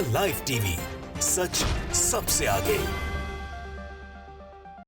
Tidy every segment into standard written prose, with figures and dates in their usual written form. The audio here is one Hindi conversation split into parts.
द लाइव टीवी, सच सबसे आगे।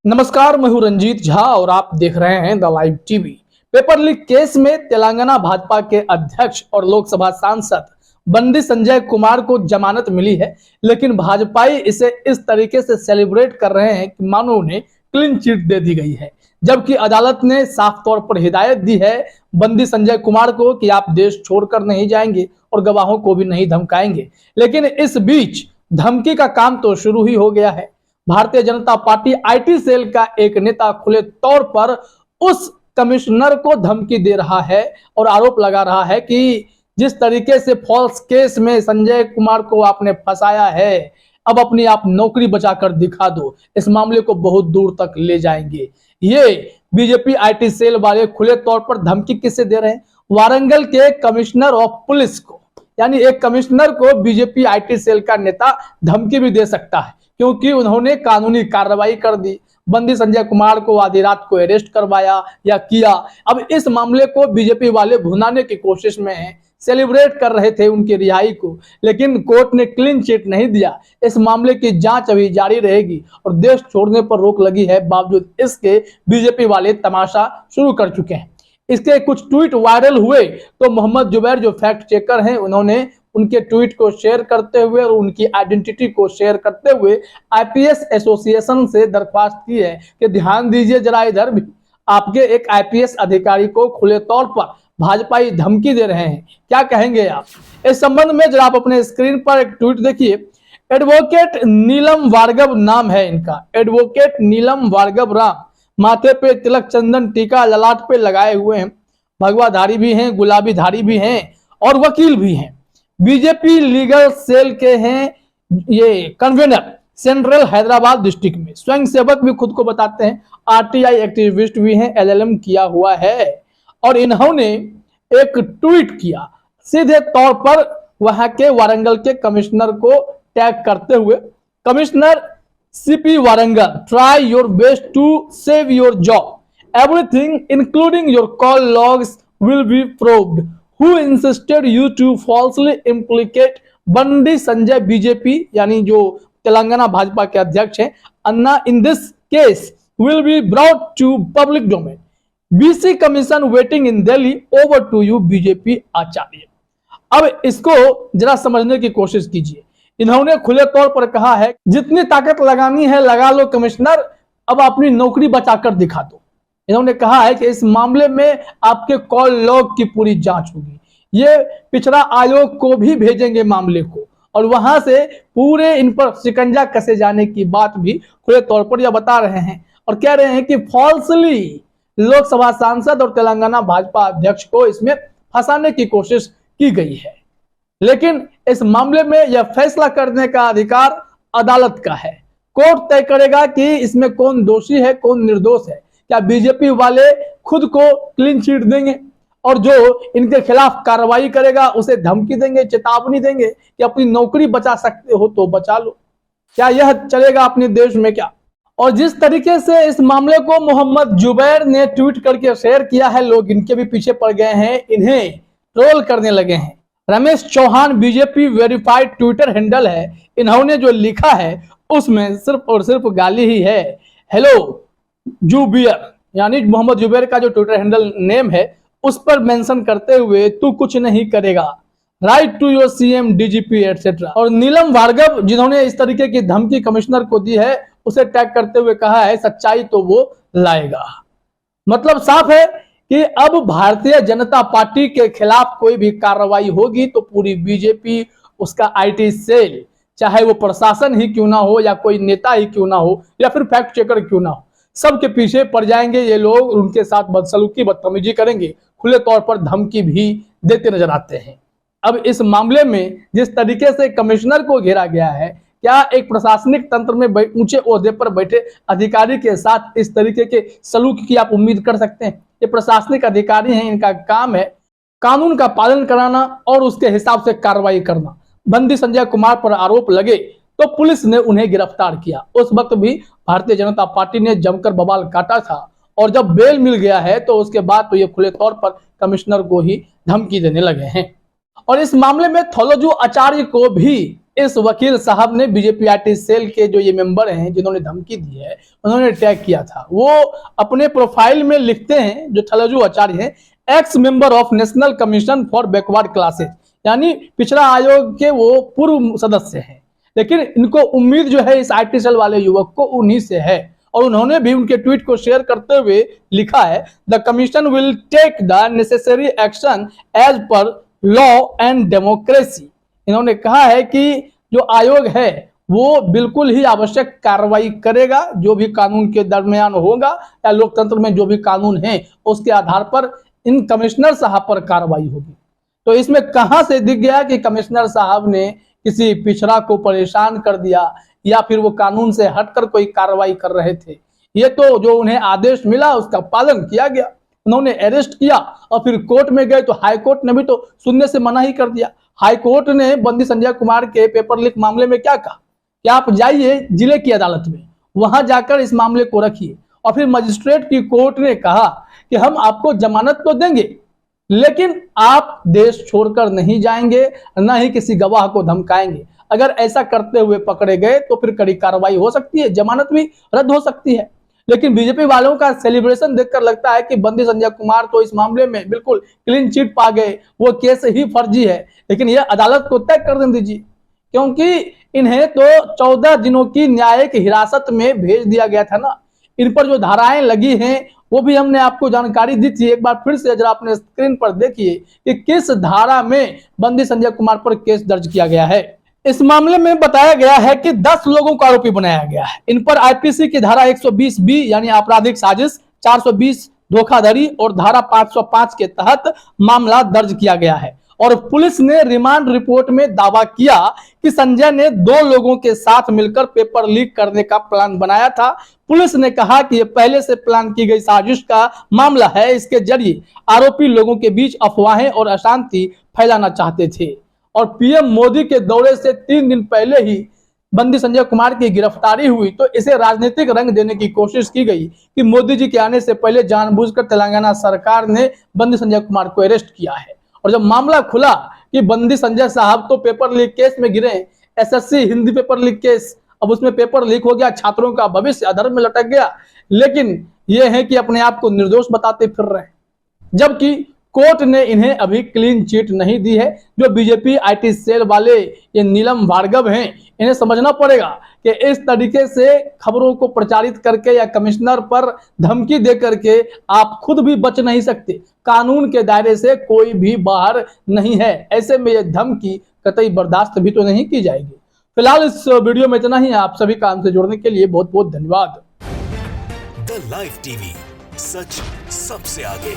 नमस्कार, मैं हूं रंजीत झा और आप देख रहे हैं the live TV. Paper leak case में तेलंगाना भाजपा के अध्यक्ष और लोकसभा सांसद बंडी संजय कुमार को जमानत मिली है, लेकिन भाजपाई इसे इस तरीके से सेलिब्रेट कर रहे हैं कि मानो उन्हें क्लीन चिट दे दी गई है, जबकि अदालत ने साफ तौर पर हिदायत दी है बंडी संजय कुमार को कि आप देश छोड़कर नहीं जाएंगे और गवाहों को भी नहीं धमकाएंगे। लेकिन इस बीच धमकी का काम तो शुरू ही हो गया है। Bharatiya Janata party IT cell का एक नेता खुले तौर पर उस कमिश्नर को धमकी दे रहा है और आरोप लगा रहा है कि जिस तरीके से फॉल्स केस में संजय कुमार को आपने फंसाया है, अब अपनी आप नौकरी बचाकर दिखा दो, इस मामले को बहुत दूर तक ले जाएंगे। ये बीजेपी आईटी सेल वाले खुले तौर पर धमकी किससे दे रहे हैं? वारंगल के कमिश्नर ऑफ पुलिस को, यानी एक कमिश्नर को बीजेपी आईटी सेल का नेता धमकी भी दे सकता है, क्योंकि उन्होंने कानूनी कार्रवाई कर दी, बंडी संजय कुमार को आधी रात को अरेस्ट करवाया या किया। अब इस मामले को बीजेपी वाले भुनाने की कोशिश में हैं, सेलिब्रेट कर रहे थे उनकी रिहाई को, लेकिन कोर्ट ने क्लीन चिट नहीं दिया। इस मामले की जांच अभी जारी रहेगी और देश छोड़ने पर रोक लगी है, बावजूद इसके बीजेपी वाले तमाशा शुरू कर चुके हैं। इसके कुछ ट्वीट वायरल हुए तो मोहम्मद जुबैर जो फैक्ट चेकर हैं, उन्होंने उनके ट्वीट को शेयर करते हुए और उनकी आइडेंटिटी को शेयर करते हुए आईपीएस एसोसिएशन से दरख्वास्त की है कि ध्यान दीजिए जरा, इधर भी आपके एक आईपीएस अधिकारी को खुले तौर पर भाजपाई धमकी दे रहे हैं। क्या कहेंगे आप इस संबंध में? जरा आप अपने स्क्रीन पर एक ट्वीट देखिए। एडवोकेट नीलम भार्गव नाम है इनका, एडवोकेट नीलम भार्गव राम। माथे पे तिलक चंदन टीका ललाट पे लगाए हुए हैं, भगवाधारी भी हैं, गुलाबी धारी भी हैं और वकील भी हैं। बीजेपी लीगल सेल के हैं ये कन्वेनर सेंट्रल हैदराबाद डिस्ट्रिक्ट में। स्वयं सेवक भी खुद को बताते हैं, आरटीआई एक्टिविस्ट भी हैं, एलएलएम किया हुआ है। और इन्होंने एक ट्वीट किया सीधे तौर पर वहां के वारंगल के कमिश्नर को टैग करते हुए, commissioner CP Warangal, try your best to save your job, everything including your call logs will be proved, who insisted you to falsely implicate Bandi Sanjay BJP, यानी जो तेलंगाना भाजपा के अध्यक्ष हैं, अन्ना, in this case will be brought to public domain, BC commission waiting in Delhi, over to you BJP Acharya. अब इसको जरा समझने की कोशिश कीजिए। इन्होंने खुले तौर पर कहा है जितनी ताकत लगानी है लगा लो कमिश्नर, अब अपनी नौकरी बचाकर दिखा दो। इन्होंने कहा है कि इस मामले में आपके कॉल लॉग की पूरी जांच होगी, ये पिछड़ा आयोग को भी भेजेंगे मामले को, और वहां से पूरे इन पर शिकंजा कसे जाने की बात भी खुले तौर पर यह बता रहे हैं और कह रहे हैं कि फॉल्सली लोकसभा सांसद और तेलंगाना भाजपा अध्यक्ष को इसमें फंसाने की कोशिश की गई है। लेकिन इस मामले में यह फैसला करने का अधिकार अदालत का है। कोर्ट तय करेगा कि इसमें कौन दोषी है, कौन निर्दोष है। क्या बीजेपी वाले खुद को क्लीन चिट देंगे और जो इनके खिलाफ कार्रवाई करेगा उसे धमकी देंगे, चेतावनी देंगे कि अपनी नौकरी बचा सकते हो तो बचा लो? क्या यह चलेगा अपने देश में? क्या? और जिस तरीके से इस मामले को मोहम्मद जुबैर ने ट्वीट करके शेयर किया है, लोग इनके भी पीछे पड़ गए हैं, इन्हें ट्रोल करने लगे हैं। Ramesh Chauhan BJP verified Twitter handle है, इन्होंने जो लिखा है उसमें सिर्फ और सिर्फ गाली ही है। हेलो जुबैर, यानी मोहम्मद जुबैर का जो ट्विटर हैंडल नेम है उस पर मेंशन करते हुए तू कुछ नहीं करेगा, write to your CM DGP etcetera. और नीलम भार्गव जिन्होंने इस तरीके की धमकी कमिश्नर को दी है, उसे टैग करते हुए कहा है सच्चाई तो वो लाएगा। मतलब साफ है कि अब भारतीय जनता पार्टी के खिलाफ कोई भी कार्रवाई होगी तो पूरी बीजेपी, उसका आईटी सेल, चाहे वो प्रशासन ही क्यों ना हो या कोई नेता ही क्यों ना हो या फिर फैक्ट चेकर क्यों ना हो, सबके पीछे पड़ जाएंगे ये लोग, उनके साथ बदसलूकी, बदतमीजी करेंगे, खुले तौर पर धमकी भी देते नजर आते हैं। अब इस मामले में जिस तरीके से कमिश्नर को घेरा गया है, क्या एक प्रशासनिक तंत्र में ऊंचे ओहदे पर बैठे अधिकारी के साथ इस तरीके के सलूक की आप उम्मीद कर सकते हैं? ये प्रशासनिक अधिकारी हैं, इनका काम है कानून का पालन कराना और उसके हिसाब से कार्रवाई करना। बंडी संजय कुमार पर आरोप लगे तो पुलिस ने उन्हें गिरफ्तार किया, उस वक्त भी भारतीय जनता पार्टी ने जमकर बवाल काटा था, और जब बेल मिल गया है तो उसके बाद तो ये खुले तौर पर कमिश्नर को ही धमकी देने लगे हैं। और इस मामले में थोलोजू आचार्य को भी इस वकील साहब ने बीजेपी आईटी सेल के जो ये मेंबर हैं जिन्होंने धमकी दी है, उन्होंने टैग किया था। वो अपने प्रोफाइल में लिखते हैं, जो थलजू आचार्य हैं, x member of national commission for backward classes, यानी पिछड़ा आयोग के वो पूर्व सदस्य हैं। लेकिन इनको उम्मीद जो है इस आईटी सेल वाले युवक को उन्हीं से है, और उन्होंने भी उनके ट्वीट को शेयर करते हुए लिखा है, the commission will take the necessary action as per law and democracy. इन्होंने कहा है कि जो आयोग है वो बिल्कुल ही आवश्यक कार्रवाई करेगा, जो भी कानून के दरमियान होगा या लोकतंत्र में जो भी कानून है उसके आधार पर इन कमिश्नर साहब पर कार्रवाई होगी। तो इसमें कहां से दिख गया कि कमिश्नर साहब ने किसी पिछड़ा को परेशान कर दिया या फिर वो कानून से हटकर कोई कार्रवाई कर रहे थे। ये तो जो उन्हें आदेश मिला उसका पालन किया गया, उन्होंने अरेस्ट किया और फिर कोर्ट में गए तो हाई कोर्ट ने भी तो सुनने से मना ही कर दिया। हाई कोर्ट ने बंदी संजय कुमार के पेपर लीक मामले में क्या कहा कि आप जाइए जिले की अदालत में, वहां जाकर इस मामले को रखिए। और फिर मजिस्ट्रेट की कोर्ट ने कहा कि हम आपको जमानत तो देंगे, लेकिन आप देश छोड़कर नहीं जाएंगे, न ही किसी गवाह को धमकाएंगे। अगर ऐसा करते हुए पकड़े गए तो फिर कड़ी कार्रवाई हो सकती है, जमानत भी रद्द हो सकती है। लेकिन बीजेपी वालों का सेलिब्रेशन देखकर लगता है कि बंदी संजय कुमार तो इस मामले में बिल्कुल क्लीन चिट पा गए, वो केस ही फर्जी है। लेकिन यह अदालत को तय कर दीजिए, क्योंकि इन्हें तो 14 दिनों की न्यायिक हिरासत में भेज दिया गया था ना। इन पर जो धाराएं लगी हैं वो भी हमने आपको जानकारी दी थी। एक बार फिर से जरा अपने स्क्रीन पर देखिए कि किस धारा में बंदी संजय कुमार पर केस दर्ज किया गया है। इस मामले में बताया गया है कि 10 लोगों को आरोपी बनाया गया है। इन पर आईपीसी की धारा 120 बी यानी आपराधिक साजिश, 420 धोखाधड़ी और धारा 505 के तहत मामला दर्ज किया गया है। और पुलिस ने रिमांड रिपोर्ट में दावा किया कि संजय ने 2 लोगों के साथ मिलकर पेपर लीक करने का प्लान बनाया था। पुलिस ने कहा कि यह पहले से प्लान की गई साजिश का मामला है। इसके जरिए आरोपी लोगों के बीच अफवाहें और अशांति फैलाना चाहते थे। और पीएम मोदी के दौरे से 3 दिन पहले ही बंदी संजय कुमार की गिरफ्तारी हुई, तो इसे राजनीतिक रंग देने की कोशिश की गई कि मोदी जी के आने से पहले जानबूझकर तेलंगाना सरकार ने बंदी संजय कुमार को अरेस्ट किया है। और जब मामला खुला कि बंदी संजय साहब तो पेपर लीक केस में गिरे, SSC Hindi paper leak case, अब उसमें पेपर लीक हो गया, छात्रों का भविष्य अधर्म में लटक गया, लेकिन यह है कि अपने आप को निर्दोष बताते फिर रहे, जबकि कोर्ट ने इन्हें अभी क्लीन चिट नहीं दी है। जो बीजेपी आईटी सेल वाले ये नीलम भार्गव हैं, इन्हें समझना पड़ेगा कि इस तरीके से खबरों को प्रचारित करके या कमिश्नर पर धमकी दे करके आप खुद भी बच नहीं सकते। कानून के दायरे से कोई भी बाहर नहीं है। ऐसे में ये धमकी कतई बर्दाश्त भी तो नहीं की जाएगी। फिलहाल इस वीडियो में इतना ही। आप सभी का हमसे जुड़ने के लिए बहुत बहुत धन्यवाद। द लाइव टीवी, सच सबसे आगे।